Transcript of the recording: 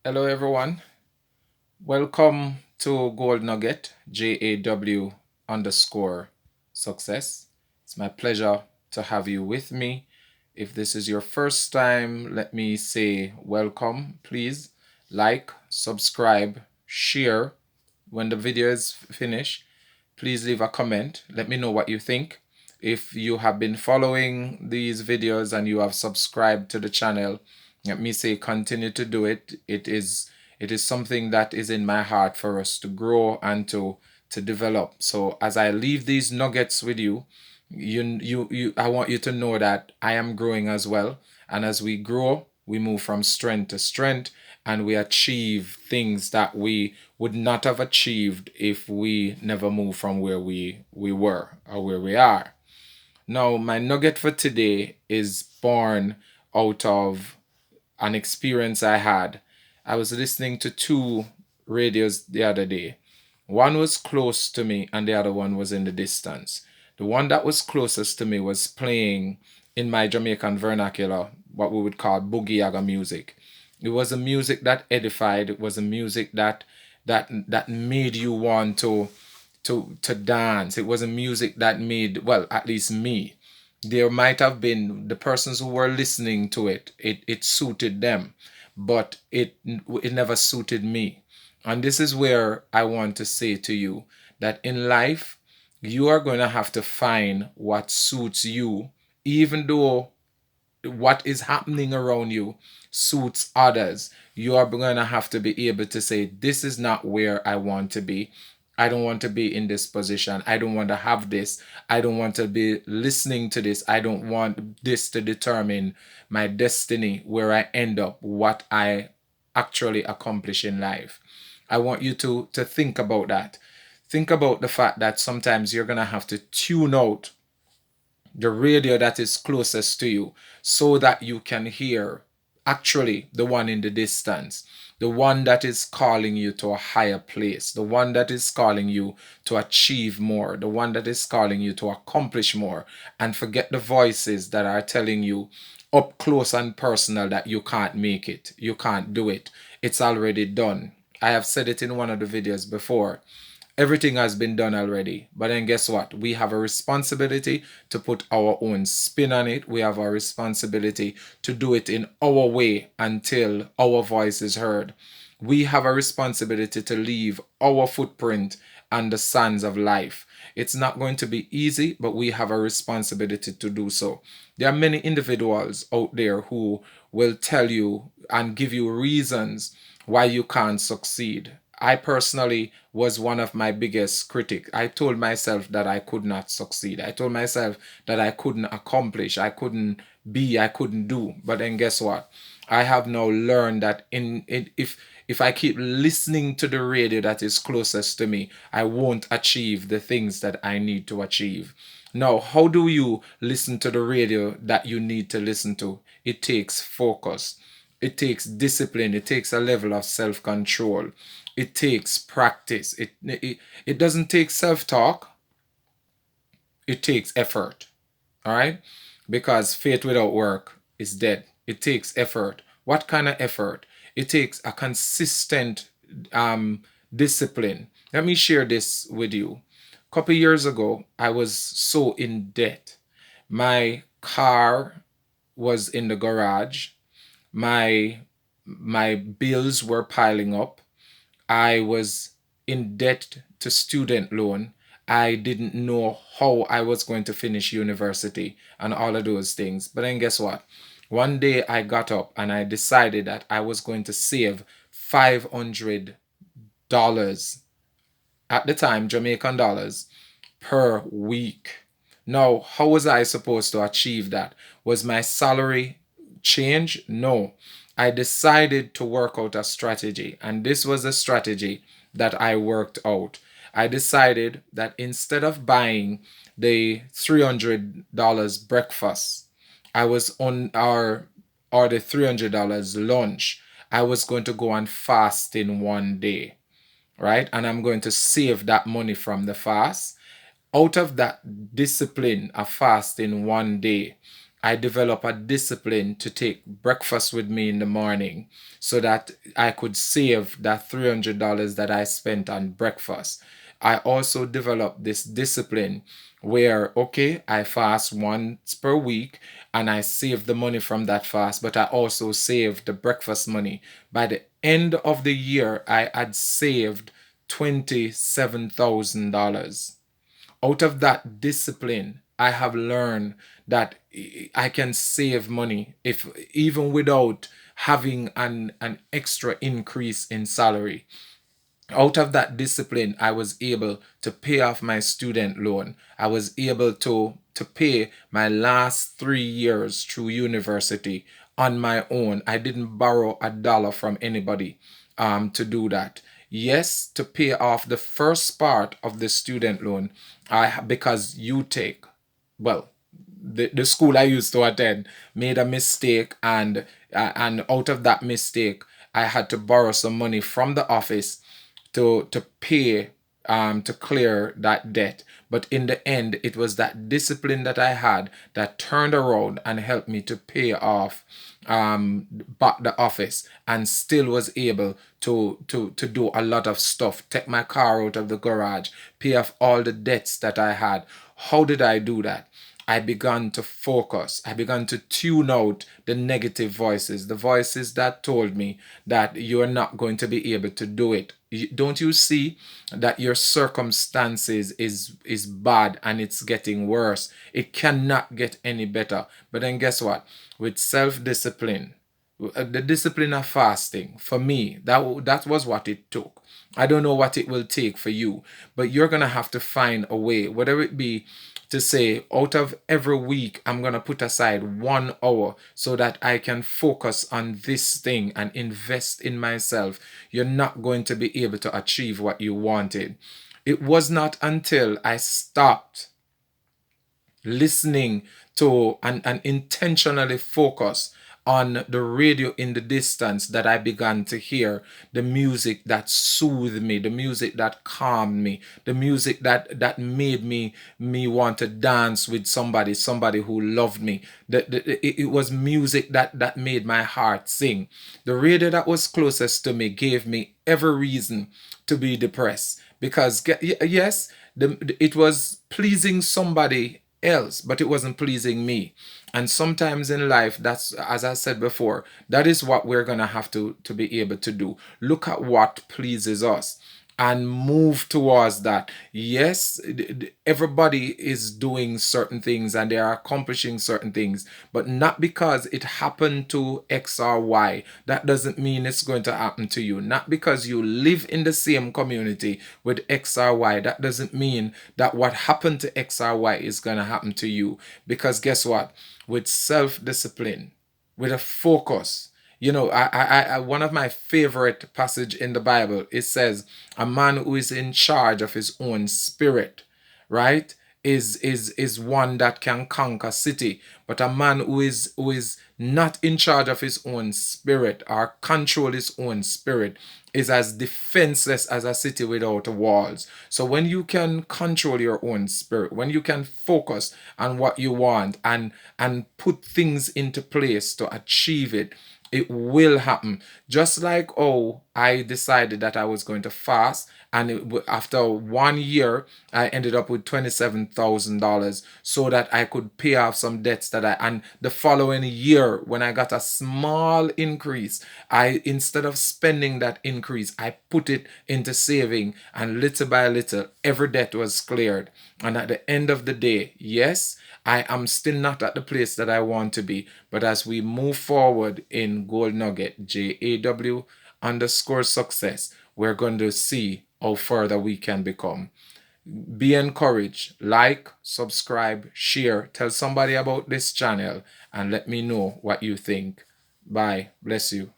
Hello, everyone. Welcome to Gold Nugget, JAW underscore success. It's my pleasure to have you with me. If this is your first time, let me say welcome. Please like, subscribe, share. When the video is finished, please leave a comment. Let me know what you think. If you have been following these videos and you have subscribed to the channel, let me say continue to do it. It is something that is in my heart for us to grow and to develop. So as I leave these nuggets with you, I want you to know that I am growing as well. And as we grow, we move from strength to strength and we achieve things that we would not have achieved if we never moved from where we were or where we are. Now, my nugget for today is born out of an experience I had. I was listening to two radios the other day. One was close to me and the other one was in the distance. The one that was closest to me was playing in my Jamaican vernacular, what we would call boogie yaga music. It was a music that edified. It was a music that made you want to dance. It was a music that made, well, at least me. There might have been the persons who were listening to it suited them, but it never suited me. And this is where I want to say to you that in life, you are going to have to find what suits you, even though what is happening around you suits others. You are going to have to be able to say, this is not where I want to be. I don't want to be in this position. I don't want to have this. I don't want to be listening to this. I don't want this to determine my destiny, where I end up, what I actually accomplish in life. I want you to think about that. Think about the fact that sometimes you're going to have to tune out the radio that is closest to you so that you can hear actually the one in the distance, the one that is calling you to a higher place, the one that is calling you to achieve more, the one that is calling you to accomplish more, and forget the voices that are telling you up close and personal that you can't make it, you can't do it, it's already done. I have said it in one of the videos before. Everything has been done already. But then guess what? We have a responsibility to put our own spin on it. We have a responsibility to do it in our way until our voice is heard. We have a responsibility to leave our footprint on the sands of life. It's not going to be easy, but we have a responsibility to do so. There are many individuals out there who will tell you and give you reasons why you can't succeed. I personally was one of my biggest critics. I told myself that I could not succeed. I told myself that I couldn't accomplish, I couldn't be, I couldn't do. But then guess what? I have now learned that if I keep listening to the radio that is closest to me, I won't achieve the things that I need to achieve. Now, how do you listen to the radio that you need to listen to? It takes focus. It takes discipline. It takes a level of self control. It takes practice. It doesn't take self talk, it takes effort. All right? Because faith without work is dead. It takes effort. What kind of effort? It takes a consistent discipline. Let me share this with you. A couple years ago, I was so in debt. My car was in the garage. My bills were piling up. I was in debt to student loan. I didn't know how I was going to finish university and all of those things. But then guess what? One day I got up and I decided that I was going to save $500 at the time, Jamaican dollars, per week. Now, how was I supposed to achieve that? Was my salary change? No. I decided to work out a strategy, and this was a strategy that I worked out. I decided that instead of buying the $300 breakfast, I was on our or the $300 lunch, I was going to go on fast in one day, right? And I'm going to save that money from the fast. Out of that discipline of fast in one day, I developed a discipline to take breakfast with me in the morning so that I could save that $300 that I spent on breakfast. I also developed this discipline where, okay, I fast once per week and I save the money from that fast, but I also save the breakfast money. By the end of the year, I had saved $27,000. Out of that discipline, I have learned that I can save money if even without having an extra increase in salary. Out of that discipline, I was able to pay off my student loan. I was able to pay my last 3 years through university on my own. I didn't borrow a dollar from anybody to do that. Yes, to pay off the first part of the student loan, because you take, well, the school I used to attend made a mistake, and out of that mistake, I had to borrow some money from the office to pay to clear that debt. But in the end, it was that discipline that I had that turned around and helped me to pay off back the office, and still was able to do a lot of stuff, take my car out of the garage, pay off all the debts that I had. How did I do that? I began to focus. I began to tune out the negative voices, the voices that told me that you are not going to be able to do it. Don't you see that your circumstances is bad and it's getting worse? It cannot get any better. But then guess what? With self-discipline, the discipline of fasting, for me, that was what it took. I don't know what it will take for you, but you're gonna have to find a way, whether it be to say, out of every week, I'm going to put aside 1 hour so that I can focus on this thing and invest in myself. You're not going to be able to achieve what you wanted. It was not until I stopped listening to and intentionally focus on the radio in the distance that I began to hear the music that soothed me, the music that calmed me, the music that made me want to dance with somebody who loved me. It was music that made my heart sing. The radio that was closest to me gave me every reason to be depressed, because yes, it was pleasing somebody else, but it wasn't pleasing me. And sometimes in life, that's, as I said before, that is what we're gonna have to be able to do. Look at what pleases us and move towards that. Yes, everybody is doing certain things and they are accomplishing certain things, but not because it happened to X or Y. That doesn't mean it's going to happen to you. Not because you live in the same community with X or Y. That doesn't mean that what happened to X or Y is going to happen to you. Because guess what? With self-discipline, with a focus, one of my favorite passage in the Bible, it says, a man who is in charge of his own spirit, right, is one that can conquer city. But a man who is not in charge of his own spirit or control his own spirit is as defenseless as a city without walls. So when you can control your own spirit, when you can focus on what you want and put things into place to achieve it, it will happen. Just like, oh, I decided that I was going to fast, and after 1 year, I ended up with $27,000 so that I could pay off some debts and the following year, when I got a small increase, instead of spending that increase, I put it into saving, and little by little, every debt was cleared. And at the end of the day, yes, I am still not at the place that I want to be. But as we move forward in Gold Nugget, JAW_success, we're going to see how further we can become. Be encouraged. Like, subscribe, share, tell somebody about this channel, and let me know what you think. Bye. Bless you.